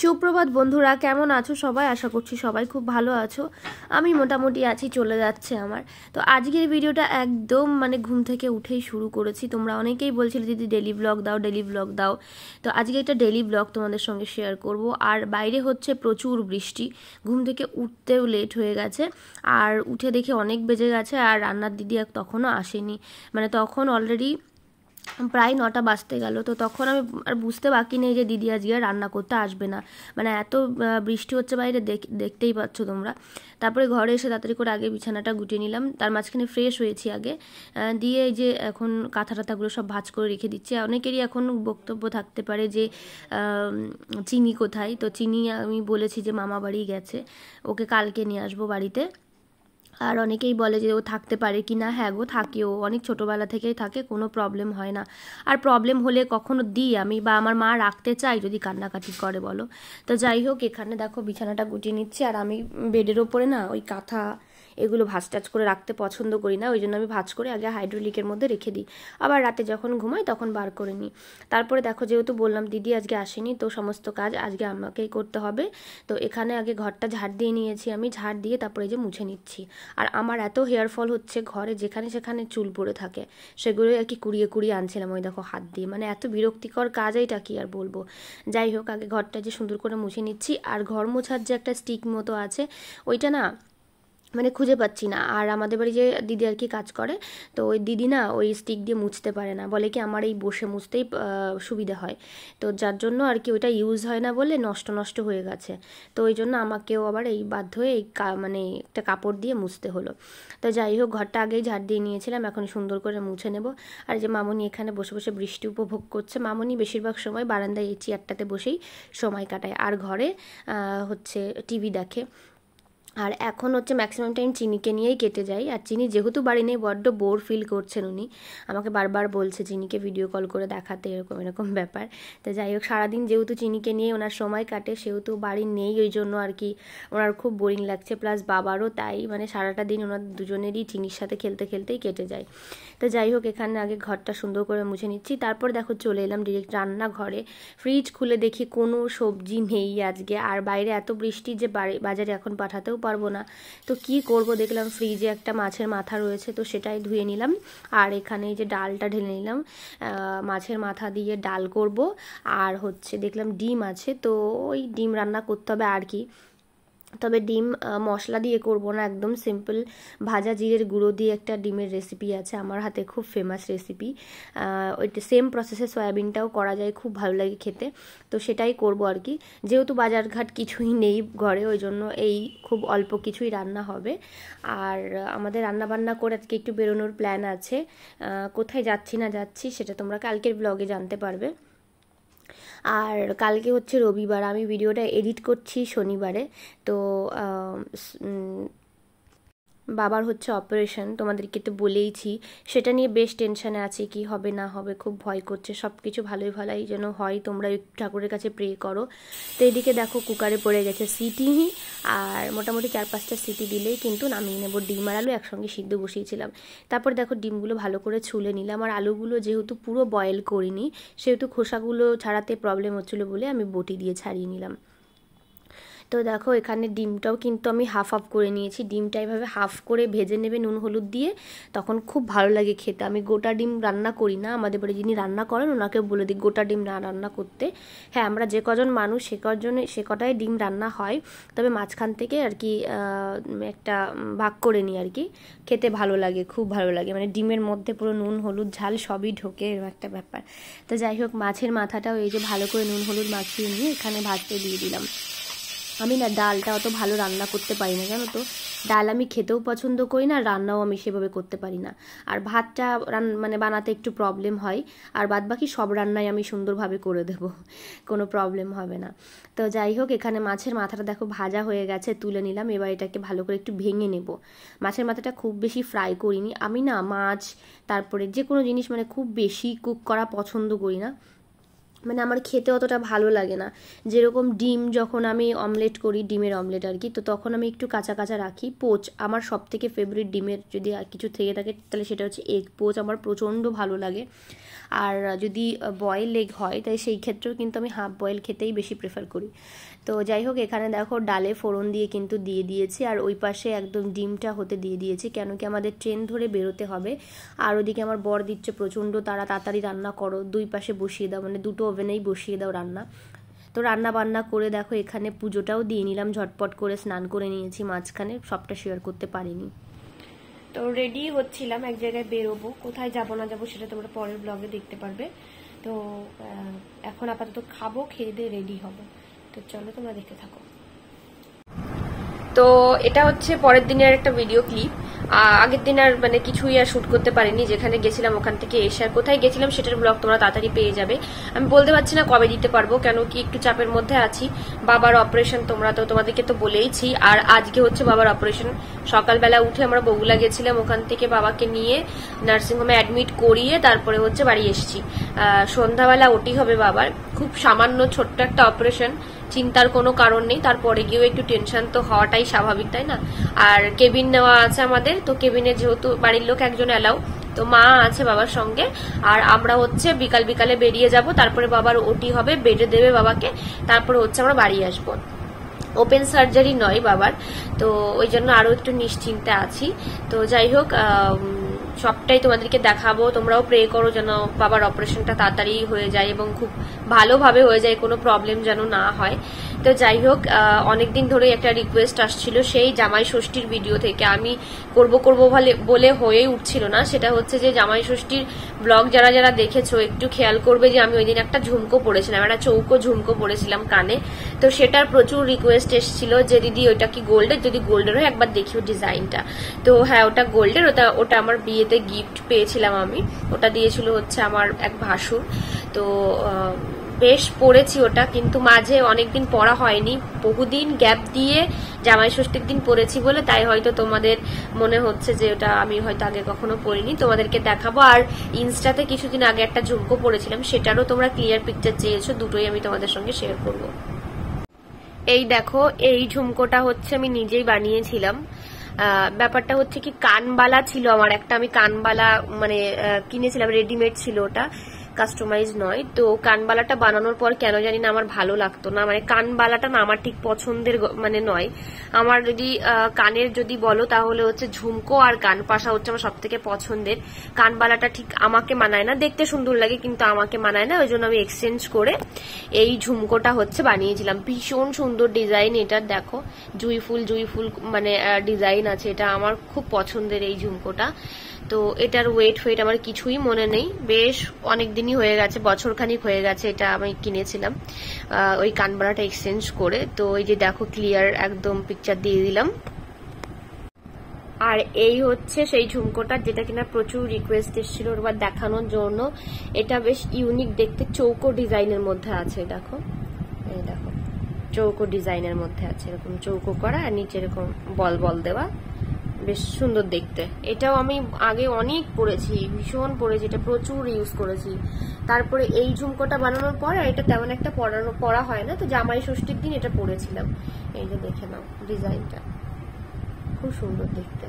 সুপ্রভাত বন্ধুরা, কেমন আছো সবাই? আশা করছি সবাই খুব ভালো আছো। আমি মোটামুটি আছি, চলে যাচ্ছে আমার। তো আজকের ভিডিওটা একদম ঘুম থেকে উঠেই শুরু করেছি। তোমরা অনেকেই বলছিলে দিদি ডেলি ব্লগ দাও, ডেলি ব্লগ দাও। তো আজকে একটা ডেলি ব্লগ তোমাদের সঙ্গে শেয়ার করব। আর বাইরে হচ্ছে প্রচুর বৃষ্টি, ঘুম থেকে উঠতেও লেট হয়ে গেছে। আর উঠে দেখে অনেক বেজে গেছে, আর রান্নার দিদি তখনও আসেনি। তখন অলরেডি প্রায় 9টা বাজতে গেল। তো তখন আমি আর বুঝতে বাকি নেই যে দিদি আজকে রান্না করতে আসবে না। এত বৃষ্টি হচ্ছে বাইরে, দেখতেই পাচ্ছ তোমরা। তারপরে ঘরে এসে তাড়াতাড়ি করে আগে বিছানাটা গুটিয়ে নিলাম, তার মাঝখানে ফ্রেশ হয়েছি আগে, দিয়ে এই যে এখন কাঁথা টাথাগুলো সব ভাঁজ করে রেখে দিচ্ছি। অনেকেরই এখন বক্তব্য থাকতে পারে যে চিনি কোথায়। তো চিনি আমি বলেছি যে মামা বাড়ি গেছে, ওকে কালকে নিয়ে আসবো বাড়িতে। আর অনেকেই বলে যে ও থাকতে পারে কি না। হ্যাঁ গো, থাকে, ও অনেক ছোটোবেলা থেকেই থাকে, কোনো প্রবলেম হয় না। আর প্রবলেম হলে কখনো দিই আমি, বা আমার মা রাখতে চাই যদি কান্নাকাটি করে বলো। তো যাই হোক, এখানে দেখো বিছানাটা গুটিয়ে নিচ্ছি। আর আমি বেডের ওপরে না ওই কাঁথা এগুলো ভাঁজ টাজ করে রাখতে পছন্দ করি না, ওই জন্য আমি ভাঁজ করে আগে হাইড্রোলিকের মধ্যে রেখে দিই, আবার রাতে যখন ঘুমাই তখন বার করে নিই। তারপরে দেখো, যেহেতু বললাম দিদি আজকে আসেনি, তো সমস্ত কাজ আজকে আমাকেই করতে হবে। তো এখানে আগে ঘরটা ঝাড় দিয়ে নিয়েছি আমি, ঝাড় দিয়ে তারপরে যে মুছে নিচ্ছি। আর আমার এত হেয়ার ফল হচ্ছে ঘরে, যেখানে সেখানে চুল পড়ে থাকে, সেগুলো আর কি কুড়িয়ে কুড়িয়ে আনছিলাম ওই দেখো হাত দিয়ে। এত বিরক্তিকর কাজ, এইটা কি আর বলবো। যাই হোক, আগে ঘরটা যে সুন্দর করে মুছে নিচ্ছি। আর ঘর মোছার যে একটা স্টিক মতো আছে, ওইটা না খুঁজে পাচ্ছি না। আর আমাদের বাড়ি যে দিদি আর কি কাজ করে, তো ওই দিদি না ওই স্টিক দিয়ে মুছতে পারে না, বলে কি আমার এই বসে মুছতেই সুবিধা হয়। তো যার জন্য আর কি ওইটা ইউজ হয় না বলে নষ্ট নষ্ট হয়ে গেছে। তো ওই জন্য আমাকেও আবার এই বাধ্য হয়ে এই একটা কাপড় দিয়ে মুছতে হলো। তো যাই হোক, ঘরটা আগেই ঝাড় দিয়ে নিয়েছিলাম, এখন সুন্দর করে মুছে নেব। আর যে মামনি এখানে বসে বসে বৃষ্টি উপভোগ করছে। মামনি বেশিরভাগ সময় বারান্দায় এই চেয়ারটাতে বসেই সময় কাটায়, আর ঘরে হচ্ছে টিভি দেখে। আর এখন হচ্ছে ম্যাক্সিমাম টাইম চিনিকে নিয়েই কেটে যায়। আর চিনি যেহেতু বাড়ি নেই, বড্ড বোর ফিল করছেন উনি, আমাকে বারবার বলছে চিনিকে ভিডিও কল করে দেখাতে, এরকম এরকম ব্যাপার। তো যাই হোক, সারাদিন যেহেতু চিনিকে নিয়ে ওনার সময় কাটে, সেহেতু বাড়ি নেই, ওই জন্য আর কি ওনার খুব বোরিং লাগছে, প্লাস বাবারও তাই। সারাটা দিন ওনার দুজনেরই চিনির সাথে খেলতে খেলতেই কেটে যায়। তো যাই হোক, এখানে আগে ঘরটা সুন্দর করে মুছে নিচ্ছি। তারপর দেখো চলে এলাম ডিরেক্ট রান্নাঘরে। ফ্রিজ খুলে দেখি কোনো সবজি নেই আজকে। আর বাইরে এত বৃষ্টি যে বাজারে এখন পাঠাতেও পারবো না। তো কি করব, দেখলাম ফ্রিজে একটা মাছের মাথা রয়েছে, তো সেটাই ধুয়ে নিলাম। আর এখানে এই যে ডালটা ঢেলে নিলাম, মাছের মাথা দিয়ে ডাল করব। আর হচ্ছে দেখলাম ডিম আছে, তো ওই ডিম রান্না করতে হবে আর কি। তবে ডিম মশলা দিয়ে করব না, একদম সিম্পল ভাজা জিরের গুঁড়ো দিয়ে একটা ডিমের রেসিপি আছে আমার হাতে, খুব ফেমাস রেসিপি। ওইটা সেম প্রসেসে সয়াবিনটাও করা যায়, খুব ভালো লাগে খেতে। তো সেটাই করব আর কি। যেহেতু বাজারঘাট কিছুই নেই ঘরে, ওই জন্য এই খুব অল্প কিছুই রান্না হবে। আর আমাদের রান্নাবান্না করে আজকে একটু বেরোনোর প্ল্যান আছে। কোথায় যাচ্ছি না যাচ্ছি সেটা তোমরা কালকের ব্লগে জানতে পারবে। আর কালকে হচ্ছে রবিবার, আমি ভিডিওটা এডিট করছি শনিবারে। তো বাবার হচ্ছে অপারেশন, তোমাদেরকে তো বলেইছি। সেটা নিয়ে বেশ টেনশানে আছে, কি হবে না হবে, খুব ভয় করছে। সব কিছু ভালোই ভালোই যেন হয়, তোমরা একটু ঠাকুরের কাছে প্রে করো। তো এদিকে দেখো কুকারে পড়ে গেছে সিটি, আর মোটামুটি 4-5টা সিটি দিলেই কিন্তু নামিয়ে নেব। ডিম আর আলু একসঙ্গে সিদ্ধ বসিয়েছিলাম। তারপর দেখো ডিমগুলো ভালো করে ছুলে নিলাম। আর আলুগুলো যেহেতু পুরো বয়েল করিনি, সেহেতু খোসাগুলো ছাড়াতে প্রবলেম হচ্ছিলো বলে আমি বটি দিয়ে ছাড়িয়ে নিলাম। তো দেখো, এখানে ডিমটাও কিন্তু আমি হাফ হাফ করে নিয়েছি। ডিমটা এভাবে হাফ করে ভেজে নেবে নুন হলুদ দিয়ে, তখন খুব ভালো লাগে খেতে। আমি গোটা ডিম রান্না করি না, আমাদের বাড়ি যিনি রান্না করেন ওনাকে বলে দিই গোটা ডিম না রান্না করতে। হ্যাঁ, আমরা যে কজন মানুষ সে কটাই ডিম রান্না হয়, তবে মাঝখান থেকে আর কি একটা ভাগ করে নিই আর কি। খেতে ভালো লাগে, খুব ভালো লাগে, ডিমের মধ্যে পুরো নুন হলুদ ঝাল সবই ঢোকে, এরকম একটা ব্যাপার। তো যাই হোক, মাছের মাথাটাও এই যে ভালো করে নুন হলুদ মাখিয়ে নিয়ে এখানে ভাজতে দিয়ে দিলাম। আমি না ডালটা অত ভালো রান্না করতে পারি না, জানো তো। ডাল আমি খেতেও পছন্দ করি না, রান্নাও আমি সেভাবে করতে পারি না। আর ভাতটা বানাতে একটু প্রবলেম হয়। আর বাদবাকি সব রান্নাই আমি সুন্দরভাবে করে দেব, কোনো প্রবলেম হবে না। তো যাই হোক, এখানে মাছের মাথাটা দেখো ভাজা হয়ে গেছে, তুলে নিলাম। এবার এটাকে ভালো করে একটু ভেঙে নেব। মাছের মাথাটা খুব বেশি ফ্রাই করিনি আমি, না মাছ তারপরে যে কোনো জিনিস খুব বেশি কুক করা পছন্দ করি না। মানে আমার খেতে অতটা ভালো লাগে না। যেরকম ডিম যখন আমি অমলেট করি, ডিমের অমলেট আর কি, তো তখন আমি একটু কাঁচা কাঁচা রাখি। পোচ আমার সব থেকে ফেভারিট, ডিমের যদি কিছু থেকে থাকে তাহলে সেটা হচ্ছে এগ পোচ, আমার প্রচণ্ড ভালো লাগে। আর যদি বয়েল এগ হয় তাই সেই ক্ষেত্রেও কিন্তু আমি হাফ বয়েল খেতেই বেশি প্রেফার করি। তো যাই হোক, এখানে দেখো ডালে ফোড়ন দিয়ে কিন্তু দিয়ে দিয়েছি, আর ওই পাশে একদম ডিমটা হতে দিয়ে দিয়েছি, কেন কি আমাদের ট্রেন ধরে বেরোতে হবে। আর ওদিকে আমার বর দিচ্ছে প্রচণ্ড তাড়াতাড়ি রান্না করো, দুই পাশে বসিয়ে দাও, মানে দুটো ওভেনেই বসিয়ে দাও রান্না। তো রান্না বান্না করে দেখো এখানে পুজোটাও দিয়ে নিলাম, ঝটপট করে স্নান করে নিয়েছি মাঝখানে, সবটা শেয়ার করতে পারিনি। তো রেডি হচ্ছিলাম, এক জায়গায় বেরোবো, কোথায় যাবো না যাবো সেটা তোমরা পরের ব্লগে দেখতে পারবে। তো এখন আপাতত খাবো, খেয়ে দিয়ে রেডি হবো। তো চলো তোমরা দেখতে থাকো। তো এটা হচ্ছে পরের দিনের একটা ভিডিও ক্লিপ। আগের দিন আর মানে কিছুই আর শুট করতে পারিনি, যেখানে গেছিলাম ওখান থেকে এসে। আর কোথায় গেছিলাম সেটার ব্লগ তোমরা তাড়াতাড়ি পেয়ে যাবে। আমি বলতে পারছি না কবে দিতে পারবো, কেন কি একটু চাপের মধ্যে আছি। বাবার অপারেশন তোমাদেরকে তো বলেইছি। আর আজকে হচ্ছে বাবার অপারেশন। সকালবেলা উঠে আমরা বগুলা গেছিলাম, ওখান থেকে বাবাকে নিয়ে নার্সিংহোমে অ্যাডমিট করিয়ে তারপরে হচ্ছে বাড়ি এসেছি। সন্ধ্যাবেলা ওটি হবে বাবার, খুব সামান্য ছোট্ট একটা অপারেশন, চিন্তার কোনো কারণ নেই। তারপরে গিয়েও একটু টেনশন তো হওয়াটাই স্বাভাবিক, তাই না? আর কেবিন নেওয়া আছে আমাদের, তো কেবিনে যেহেতু বাড়ির লোক একজন এলাও, তো মা আছে বাবার সঙ্গে। আর আমরা হচ্ছে বিকালে বেরিয়ে যাব, তারপরে বাবার ওটি হবে, বেডে দেবে বাবাকে, তারপরে হচ্ছে আমরা বাড়ি আসবো। ওপেন সার্জারি নয় বাবার, তো ওই জন্য আরো একটু নিশ্চিন্তে আছি। তো যাই হোক, সবটাই তোমাদেরকে দেখাবো। তোমরাও প্রে করো যেন বাবার অপারেশনটা তাড়াতাড়ি হয়ে যায় এবং খুব ভালোভাবে হয়ে যায়, কোনো প্রবলেম যেন না হয়। তো যাই হোক, অনেকদিন ধরে একটা রিকোয়েস্ট আসছিল সেই জামাই ষষ্ঠীর ভিডিও থেকে, আমি করব বলে হয়ে উঠছিল না। সেটা হচ্ছে যে জামাই ষষ্ঠীর ব্লগ যারা যারা দেখেছো একটু খেয়াল করবে যে আমি ওই দিন একটা ঝুমকো পরেছিলাম, একটা চৌকো ঝুমকো পরেছিলাম কানে। তো সেটার প্রচুর রিকোয়েস্ট এসেছিল যে দিদি ওইটা কি গোল্ডের, যদি গোল্ডের হয় একবার দেখিও ডিজাইনটা। তো হ্যাঁ, ওটা গোল্ডের, ওটা আমার বিয়েতে গিফট পেয়েছিলাম আমি। ওটা দিয়েছিল হচ্ছে আমার এক ভাসুর। তো বেশ পরেছি ওটা, কিন্তু মাঝে অনেকদিন পরা হয়নি, বহুদিন গ্যাপ দিয়ে জামাই ষষ্ঠীর দিন পরেছি বলে তাই হয়তো তোমাদের মনে হচ্ছে যে ওটা আমি হয়তো আগে কখনো পরিনি। তোমাদেরকে দেখাবো। আর ইনস্টাতে কিছুদিন আগে একটা ঝুমকো পরেছিলাম, সেটারও তোমরা ক্লিয়ার পিকচার চেয়েছো, দুটোই আমি তোমাদের সঙ্গে শেয়ার করব। এই দেখো, এই ঝুমকোটা হচ্ছে আমি নিজেই বানিয়েছিলাম। ব্যাপারটা হচ্ছে কি, কানবালা ছিল আমার একটা, আমি কানবালা মানে কিনেছিলাম, রেডিমেড ছিল ওটা, কাস্টমাইজ নয়। তো কানবালাটা বানানোর পর কেন জানি না আমার ভালো লাগতো না, মানে কানবালাটা না আমার ঠিক পছন্দের মানে নয়। আমার যদি কানের যদি বলো তাহলে হচ্ছে ঝুমকো আর কানপাশা হচ্ছে আমার সব থেকে পছন্দের। কানবালাটা ঠিক আমাকে মানায় না, দেখতে সুন্দর লাগে কিন্তু আমাকে মানায় না, ওই জন্য আমি এক্সচেঞ্জ করে এই ঝুমকোটা হচ্ছে বানিয়েছিলাম। ভীষণ সুন্দর ডিজাইন এটার, দেখো জুই ফুল মানে ডিজাইন আছে, এটা আমার খুব পছন্দের এই ঝুমকোটা। তো এটার ওয়েট আমার কিছুই মনে নেই, বেশ অনেকদিনই হয়ে গেছে, বছরখানিক হয়ে গেছে এটা আমি কিনেছিলাম ওই কানবালাটা এক্সচেঞ্জ করে। তো এই যে দেখো ক্লিয়ার একদম পিকচার দিয়ে দিলাম। আর এই হচ্ছে সেই ঝুমকোটা যেটা কিনা প্রচুর রিকোয়েস্ট এসেছিল ওর দেখানোর জন্য। এটা বেশ ইউনিক দেখতে, চৌকো ডিজাইনের মধ্যে আছে, দেখো এই দেখো চৌকো ডিজাইনের মধ্যে আছে, এরকম চৌকো করা আর নিচে এরকম বল বল দেওয়া, বেশ সুন্দর দেখতে। এটাও আমি আগে অনেক পরেছি, ভীষণ পরেছি, এটা প্রচুর ইউজ করেছি। তারপরে এই ঝুমকোটা বানানোর পর এটা তেমন একটা পরা হয় না, তো জামাই ষষ্ঠীর দিন এটা পরেছিলাম। এই যে দেখে নাও ডিজাইনটা, খুব সুন্দর দেখতে।